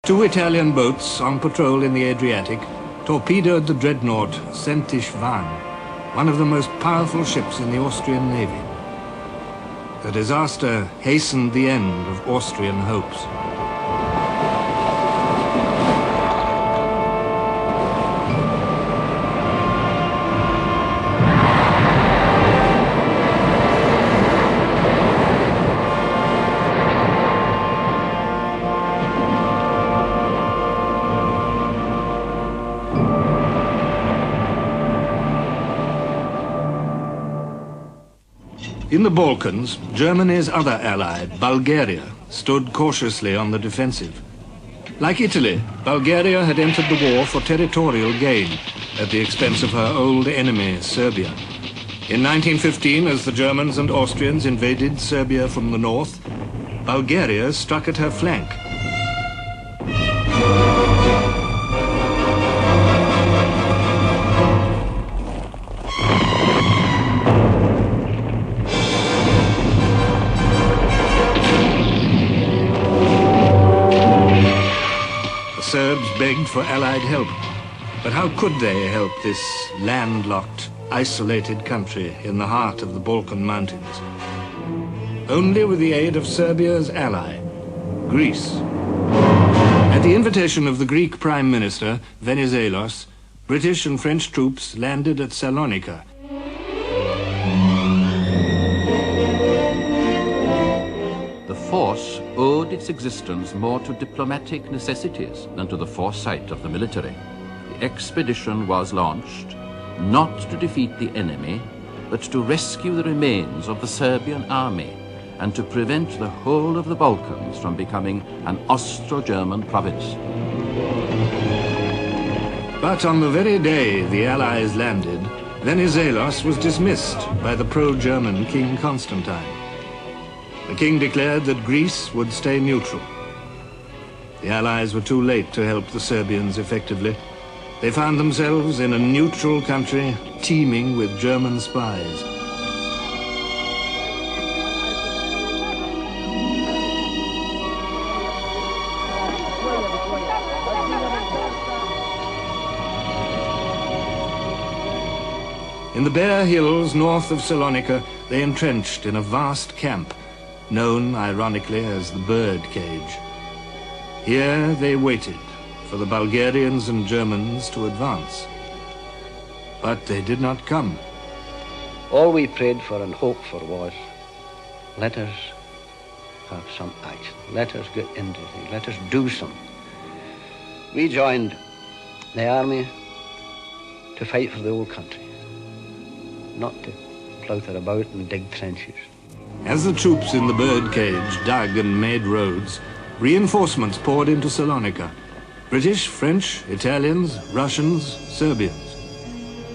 Two Italian boats on patrol in the Adriatic torpedoed the dreadnought Van, one of the most powerful ships in the Austrian navy. The disaster hastened the end of Austrian hopes. In the Balkans, Germany's other ally, Bulgaria, stood cautiously on the defensive. Like Italy, Bulgaria had entered the war for territorial gain at the expense of her old enemy, Serbia. In 1915, as the Germans and Austrians invaded Serbia from the north, Bulgaria struck at her flank. Serbs begged for Allied help, but how could they help this landlocked, isolated country in the heart of the Balkan mountains? Only with the aid of Serbia's ally, Greece. At the invitation of the Greek Prime Minister, Venizelos, British and French troops landed at Salonika. The force owed its existence more to diplomatic necessities than to the foresight of the military. The expedition was launched not to defeat the enemy, but to rescue the remains of the Serbian army and to prevent the whole of the Balkans from becoming an Austro-German province. But on the very day the Allies landed, Venizelos was dismissed by the pro-German King Constantine. The king declared that Greece would stay neutral. The Allies were too late to help the Serbians effectively. They found themselves in a neutral country teeming with German spies. In the bare hills north of Salonika, they entrenched in a vast camp, known ironically as the bird cage. Here they waited for the Bulgarians and Germans to advance. But they did not come. All we prayed for and hoped for was, let us have some action. Let us get into things. Let us do something. We joined the army to fight for the old country, not to plouter about and dig trenches. As the troops in the birdcage dug and made roads, reinforcements poured into Salonika. British, French, Italians, Russians, Serbians.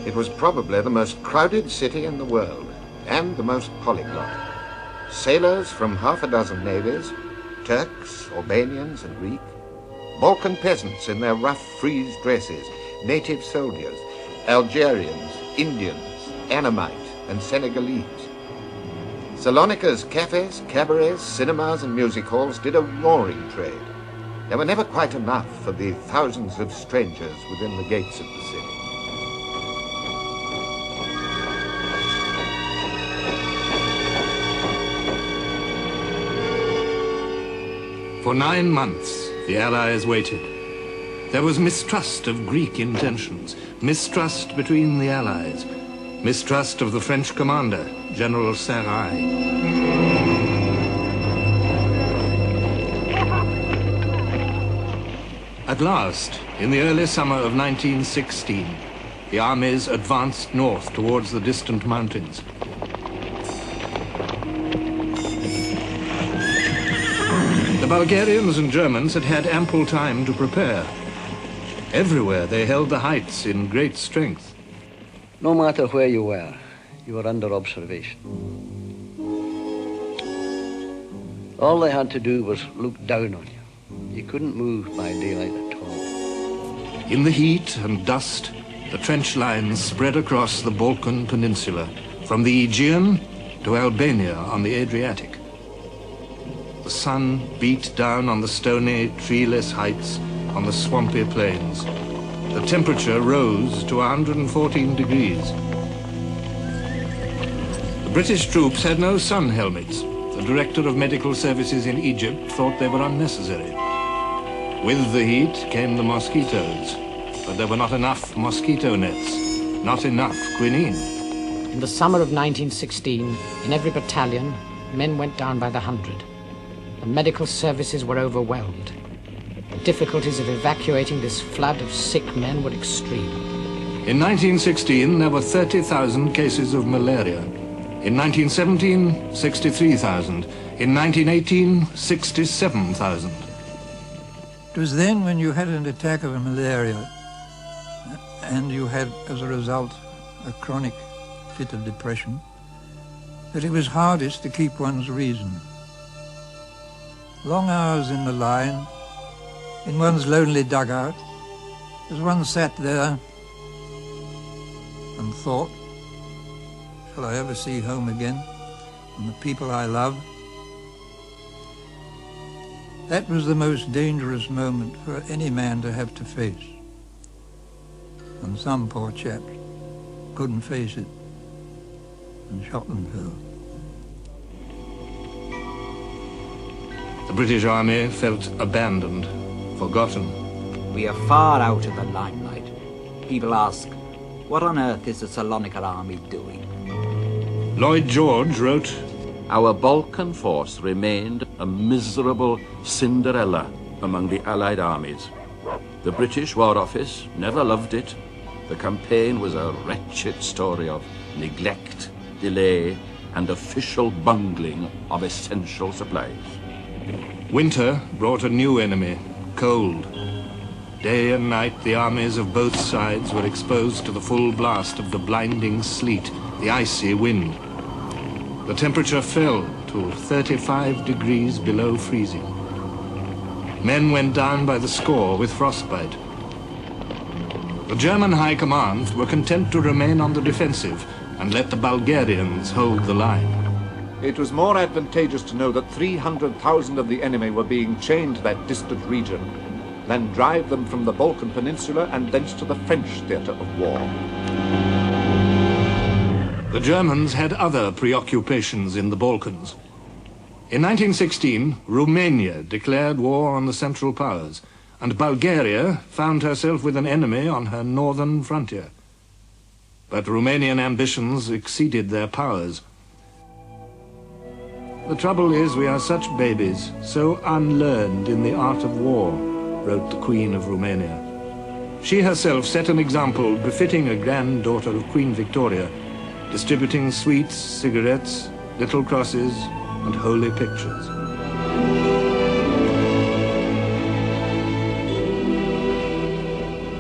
It was probably the most crowded city in the world, and the most polyglot. Sailors from half a dozen navies, Turks, Albanians and Greek, Balkan peasants in their rough frieze dresses, native soldiers, Algerians, Indians, Annamite and Senegalese. Salonika's cafes, cabarets, cinemas and music halls did a roaring trade. There were never quite enough for the thousands of strangers within the gates of the city. For 9 months, the Allies waited. There was mistrust of Greek intentions, mistrust between the Allies, mistrust of the French commander, General Sarai. At last, in the early summer of 1916, the armies advanced north towards the distant mountains. The Bulgarians and Germans had had ample time to prepare. Everywhere they held the heights in great strength. No matter where you were under observation. All they had to do was look down on you. You couldn't move by daylight at all. In the heat and dust, the trench lines spread across the Balkan Peninsula, from the Aegean to Albania on the Adriatic. The The sun beat down on the stony, treeless heights on the swampy plains. The temperature rose to 114 degrees. The British troops had no sun helmets. The director of medical services in Egypt thought they were unnecessary. With the heat came the mosquitoes, but there were not enough mosquito nets, not enough quinine. In the summer of 1916, in every battalion, men went down by the hundred. The medical services were overwhelmed. The difficulties of evacuating this flood of sick men were extreme. In 1916, there were 30,000 cases of malaria. In 1917, 63,000. In 1918, 67,000. It was then when you had an attack of malaria and you had, as a result, a chronic fit of depression, that it was hardest to keep one's reason. Long hours in the line, in one's lonely dugout, as one sat there and thought, shall I ever see home again and the people I love? That was the most dangerous moment for any man to have to face. And some poor chaps couldn't face it and shot themselves. The British Army felt abandoned, forgotten. We are far out of the limelight. People ask, what on earth is the Salonika army doing? Lloyd George wrote, Our Balkan force remained a miserable Cinderella among the Allied armies. The British War Office never loved it. The campaign was a wretched story of neglect, delay, and official bungling of essential supplies. Winter brought a new enemy, cold. Day and night, the armies of both sides were exposed to the full blast of the blinding sleet, the icy wind. The temperature fell to 35 degrees below freezing. Men went down by the score with frostbite. The German High Command were content to remain on the defensive and let the Bulgarians hold the line. It was more advantageous to know that 300,000 of the enemy were being chained to that distant region than drive them from the Balkan Peninsula and thence to the French theatre of war. The Germans had other preoccupations in the Balkans. In 1916, Romania declared war on the Central Powers, and Bulgaria found herself with an enemy on her northern frontier. But Romanian ambitions exceeded their powers. The trouble is we are such babies, so unlearned in the art of war, wrote the Queen of Romania. She herself set an example befitting a granddaughter of Queen Victoria, distributing sweets, cigarettes, little crosses, and holy pictures.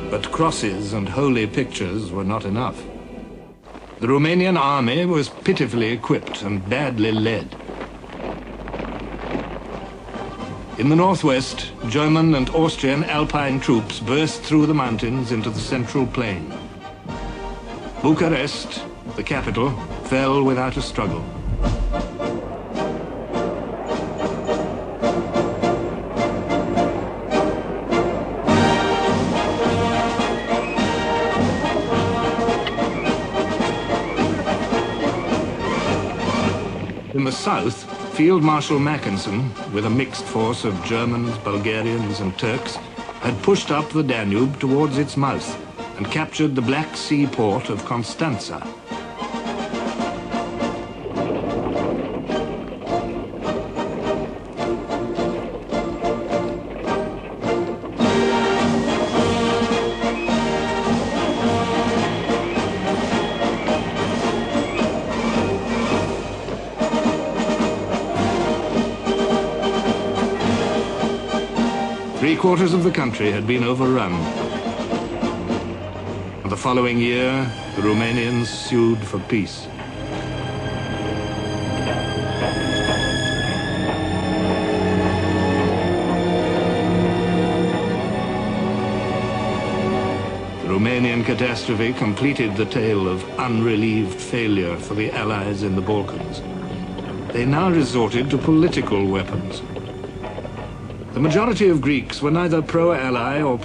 But crosses and holy pictures were not enough. The Romanian army was pitifully equipped and badly led. In the northwest, German and Austrian Alpine troops burst through the mountains into the central plain. Bucharest, the capital, fell without a struggle. In the south, Field Marshal Mackensen, with a mixed force of Germans, Bulgarians and Turks, had pushed up the Danube towards its mouth and captured the Black Sea port of Constanza. Three-quarters of the country had been overrun. And the following year, the Romanians sued for peace. The Romanian catastrophe completed the tale of unrelieved failure for the Allies in the Balkans. They now resorted to political weapons. The majority of Greeks were neither pro-ally or